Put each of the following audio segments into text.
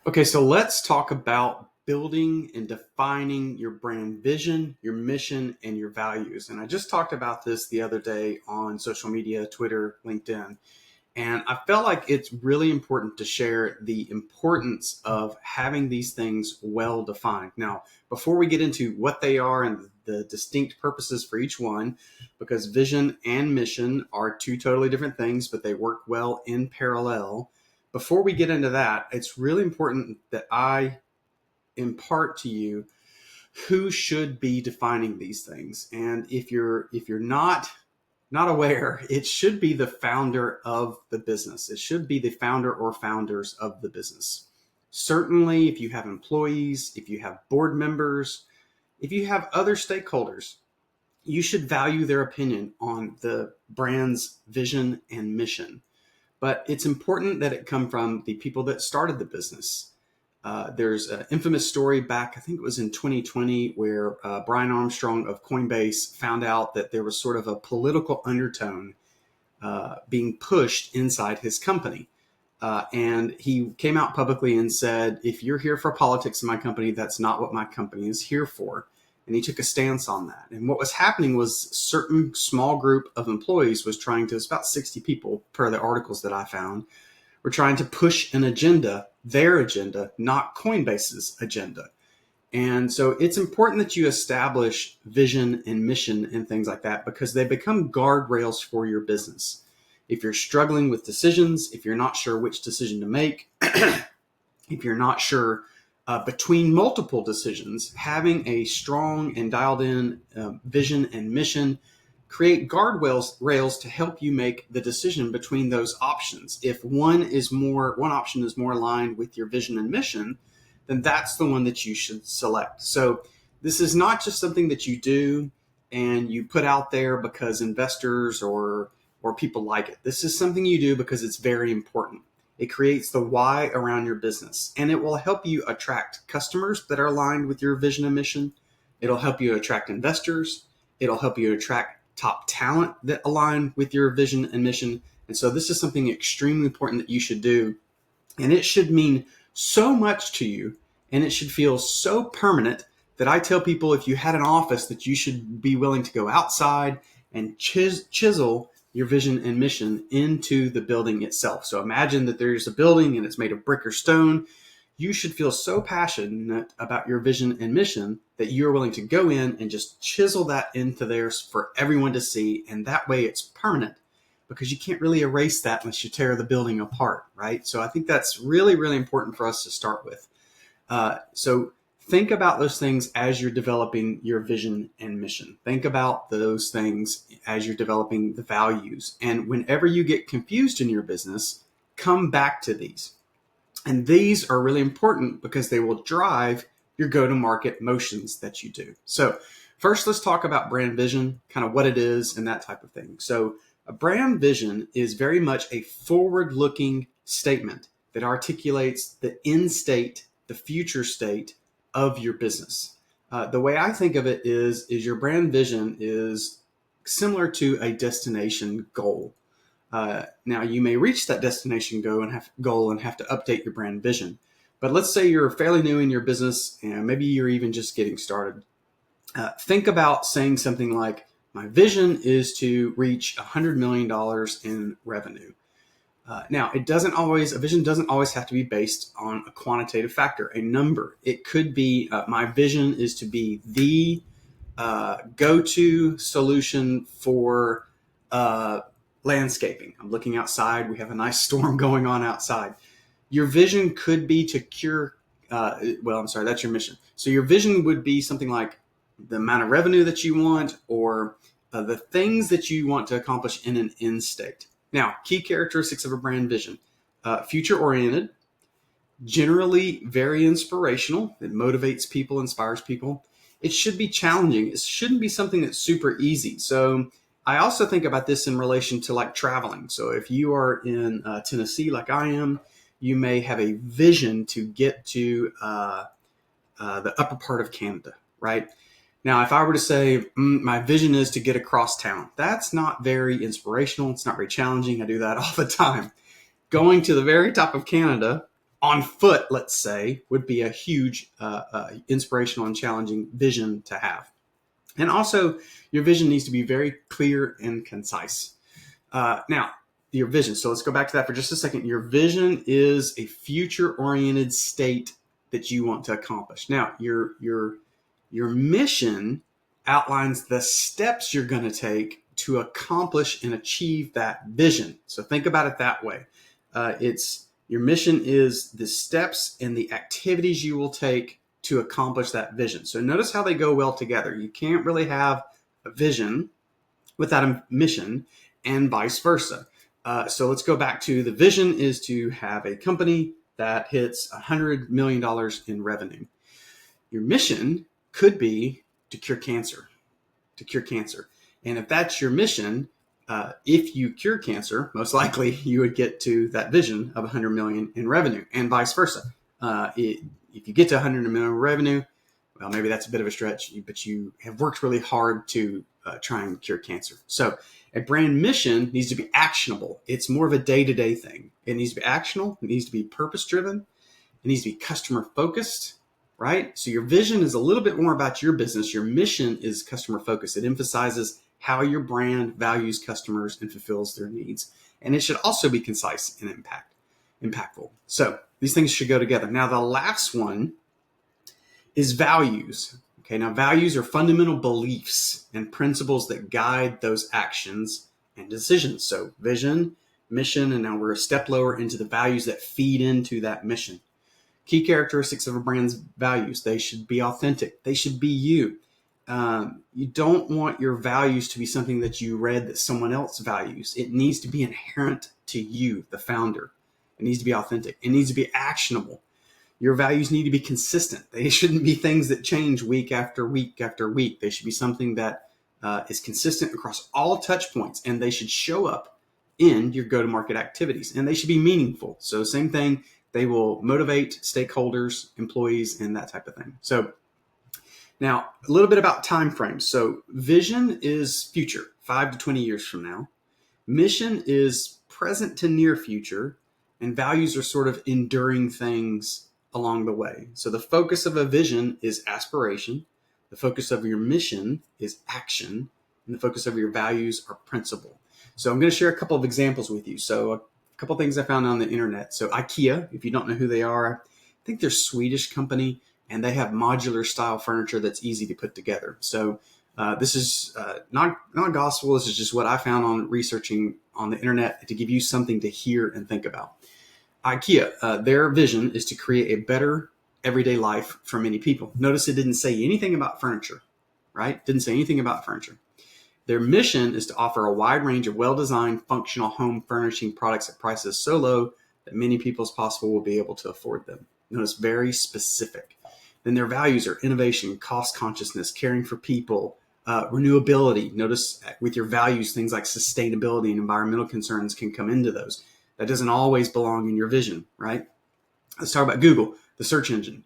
Okay, so let's talk about building and defining your brand vision, your mission, and your values. And I just talked about this the other day on social media, Twitter, LinkedIn. And I felt like it's really important to share the importance of having these things well defined. Now, before we get into what they are and the distinct purposes for each one, because vision and mission are two totally different things, but they work well in parallel. Before we get into that, it's really important that I impart to you who should be defining these things. And if you're not aware, it should be the founder of the business. It should be the founder or founders of the business. Certainly, if you have employees, if you have board members, if you have other stakeholders, you should value their opinion on the brand's vision and mission. But it's important that it come from the people that started the business. There's an infamous story back, I think it was in 2020, where Brian Armstrong of Coinbase found out that there was sort of a political undertone being pushed inside his company. And he came out publicly and said, if you're here for politics in my company, that's not what my company is here for. And he took a stance on that. And what was happening was a certain small group of employees was trying to, it's about 60 people per the articles that I found, were trying to push an agenda, their agenda, not Coinbase's agenda. And so it's important that you establish vision and mission and things like that because they become guardrails for your business. If you're struggling with decisions, if you're not sure which decision to make, if you're not sure between multiple decisions, having a strong and dialed in vision and mission create rails to help you make the decision between those options. If one option is more aligned with your vision and mission, then that's the one that you should select. So this is not just something that you do and you put out there because investors or people like it. This is something you do because it's very important. It creates the why around your business, and it will help you attract customers that are aligned with your vision and mission. It'll help you attract investors. It'll help you attract top talent that align with your vision and mission. And so this is something extremely important that you should do. And it should mean so much to you, and it should feel so permanent that I tell people if you had an office that you should be willing to go outside and chisel your vision and mission into the building itself. So imagine that there's a building and it's made of brick or stone. You should feel so passionate about your vision and mission that you're willing to go in and just chisel that into there for everyone to see. And that way it's permanent because you can't really erase that unless you tear the building apart, right? So I think that's really, really important for us to start with. So think about those things as you're developing your vision and mission. Think about those things as you're developing the values. And whenever you get confused in your business, come back to these. And these are really important because they will drive your go-to-market motions that you do. So first, let's talk about brand vision, kind of what it is and that type of thing. So a brand vision is very much a forward-looking statement that articulates the end state, the future state of your business. The way I think of it is your brand vision is similar to a destination goal. Now, you may reach that destination goal and have to update your brand vision. But let's say you're fairly new in your business and maybe you're even just getting started. Think about saying something like, my vision is to reach $100 million in revenue. Now, a vision doesn't always have to be based on a quantitative factor, a number. It could be, my vision is to be the go-to solution for landscaping. I'm looking outside. We have a nice storm going on outside. Your vision could be to cure, that's your mission. So your vision would be something like the amount of revenue that you want or the things that you want to accomplish in an end state. Now, key characteristics of a brand vision: future-oriented, generally very inspirational. It motivates people, inspires people. It should be challenging. It shouldn't be something that's super easy. So I also think about this in relation to like traveling. So if you are in Tennessee, like I am, you may have a vision to get to the upper part of Canada, right? Now, if I were to say, my vision is to get across town, that's not very inspirational. It's not very challenging. I do that all the time. Going to the very top of Canada On foot, let's say, would be a huge inspirational and challenging vision to have. And also, your vision needs to be very clear and concise. Now, your vision. So let's go back to that for just a second. Your vision is a future-oriented state that you want to accomplish. Now, your mission outlines the steps you're going to take to accomplish and achieve that vision. So think about it that way. Your mission is the steps and the activities you will take to accomplish that vision. So notice how they go well together. You can't really have a vision without a mission, and vice versa. So let's go back to the vision is to have a company that hits $100 million in revenue. Your mission could be to cure cancer. And if that's your mission, if you cure cancer, most likely you would get to that vision of 100 million in revenue, and vice versa. If you get to 100 million in revenue, well, maybe that's a bit of a stretch, but you have worked really hard to try and cure cancer. So a brand mission needs to be actionable. It's more of a day-to-day thing. It needs to be actionable. It needs to be purpose-driven. It needs to be customer-focused, right? So your vision is a little bit more about your business. Your mission is customer-focused. It emphasizes how your brand values customers and fulfills their needs. And it should also be concise and impactful. So these things should go together. Now, the last one is values. Okay, now values are fundamental beliefs and principles that guide those actions and decisions. So vision, mission, and now we're a step lower into the values that feed into that mission. Key characteristics of a brand's values: they should be authentic. They should be you. You don't want your values to be something that you read that someone else values. It needs to be inherent to you, the founder. It needs to be authentic. It needs to be actionable. Your values need to be consistent. They shouldn't be things that change week after week after week. They should be something that is consistent across all touch points, and they should show up in your go-to-market activities, and they should be meaningful. So same thing, they will motivate stakeholders, employees, and that type of thing. So now a little bit about time frames. So vision is future, 5 to 20 years from now. Mission is present to near future, and values are sort of enduring things along the way. So the focus of a vision is aspiration. The focus of your mission is action. And the focus of your values are principle. So I'm going to share a couple of examples with you. So a couple of things I found on the internet. So IKEA, if you don't know who they are, I think they're a Swedish company, and they have modular style furniture that's easy to put together. So this is not gospel. This is just what I found on researching on the internet to give you something to hear and think about. IKEA, their vision is to create a better everyday life for many people. Notice it didn't say anything about furniture, right? Didn't say anything about furniture. Their mission is to offer a wide range of well-designed, functional home furnishing products at prices so low that many people as possible will be able to afford them. Notice very specific. Then their values are innovation, cost consciousness, caring for people, renewability. Notice with your values, things like sustainability and environmental concerns can come into those. That doesn't always belong in your vision, right? Let's talk about Google, the search engine.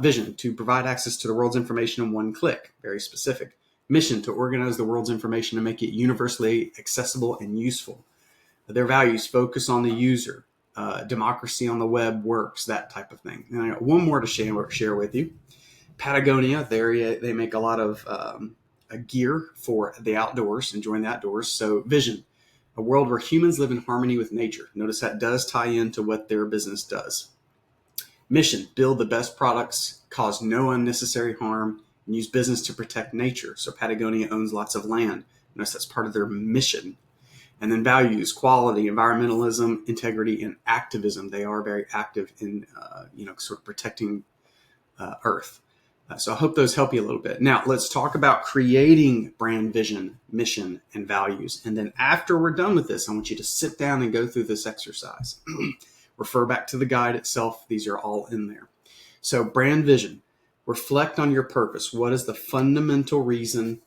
Vision, to provide access to the world's information in one click, very specific. Mission, to organize the world's information and make it universally accessible and useful. Their values, focus on the user, democracy on the web works, that type of thing. And I got one more to share with you. Patagonia, they make a lot of gear for the outdoors, enjoying the outdoors. So vision, a world where humans live in harmony with nature. Notice that does tie into what their business does. Mission, build the best products, cause no unnecessary harm, and use business to protect nature. So Patagonia owns lots of land. Notice that's part of their mission. And then values, quality, environmentalism, integrity, and activism. They are very active in, sort of protecting Earth. So I hope those help you a little bit. Now, let's talk about creating brand vision, mission, and values. And then after we're done with this, I want you to sit down and go through this exercise. Refer back to the guide itself. These are all in there. So brand vision, reflect on your purpose. What is the fundamental reason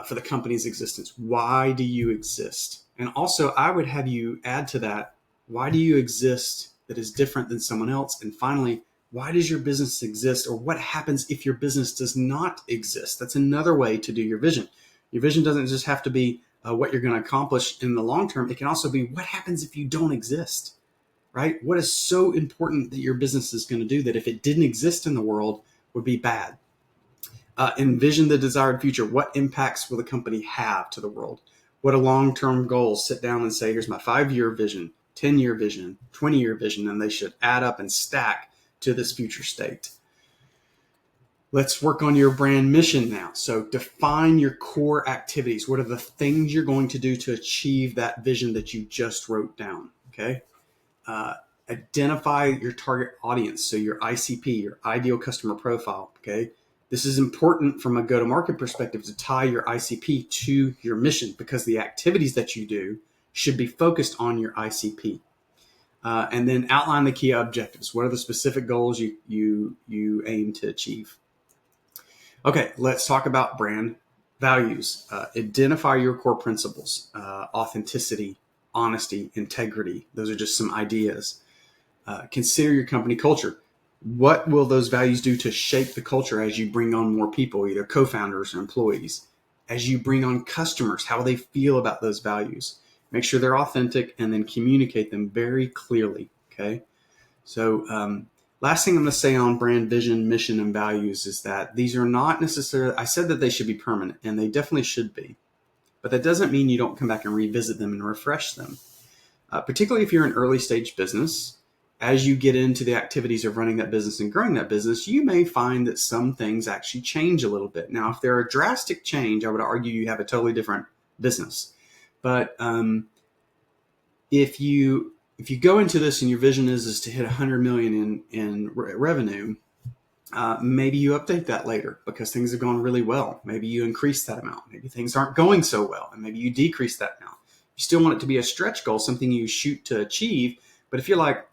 for the company's existence? Why do you exist? And also, I would have you add to that, why do you exist that is different than someone else? And finally, why does your business exist, or what happens if your business does not exist? That's another way to do your vision. Your vision doesn't just have to be what you're going to accomplish in the long term. It can also be what happens if you don't exist, right? What is so important that your business is going to do that if it didn't exist in the world would be bad? Envision the desired future. What impacts will the company have to the world? What are long-term goals? Sit down and say, here's my 5-year vision, 10-year vision, 20-year vision, and they should add up and stack to this future state. Let's work on your brand mission now. So define your core activities. What are the things you're going to do to achieve that vision that you just wrote down? Okay. Identify your target audience. So your ICP, your ideal customer profile. Okay. This is important from a go-to-market perspective to tie your ICP to your mission, because the activities that you do should be focused on your ICP. And then outline the key objectives. What are the specific goals you aim to achieve? Okay, let's talk about brand values. Identify your core principles: authenticity, honesty, integrity. Those are just some ideas. Consider your company culture. What will those values do to shape the culture as you bring on more people, either co-founders or employees? As you bring on customers, how will they feel about those values? Make sure they're authentic and then communicate them very clearly, okay? So last thing I'm going to say on brand vision, mission, and values is that these are not necessarily, I said that they should be permanent, and they definitely should be. But that doesn't mean you don't come back and revisit them and refresh them. Particularly if you're an early stage business, as you get into the activities of running that business and growing that business, you may find that some things actually change a little bit. Now, if they're a drastic change, I would argue you have a totally different business. But if you go into this and your vision is to hit 100 million in revenue, maybe you update that later because things have gone really well. Maybe you increase that amount. Maybe things aren't going so well, and maybe you decrease that amount. You still want it to be a stretch goal, something you shoot to achieve. But if you're like,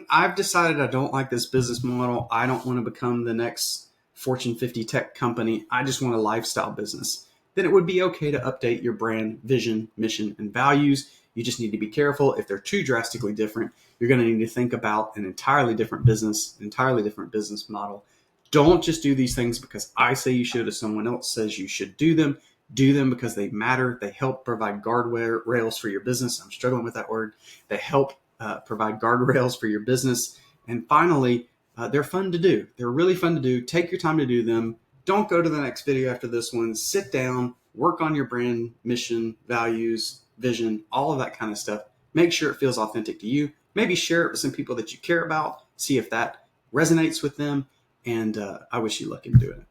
I've decided I don't like this business model, I don't want to become the next Fortune 50 tech company, I just want a lifestyle business, then it would be okay to update your brand, vision, mission, and values. You just need to be careful. If they're too drastically different, you're going to need to think about an entirely different business model. Don't just do these things because I say you should or someone else says you should do them. Do them because they matter. They help provide guardrails for your business. I'm struggling with that word. They help provide guardrails for your business. And finally, they're fun to do. They're really fun to do. Take your time to do them. Don't go to the next video after this one. Sit down, work on your brand, mission, values, vision, all of that kind of stuff. Make sure it feels authentic to you. Maybe share it with some people that you care about. See if that resonates with them. And I wish you luck in doing it.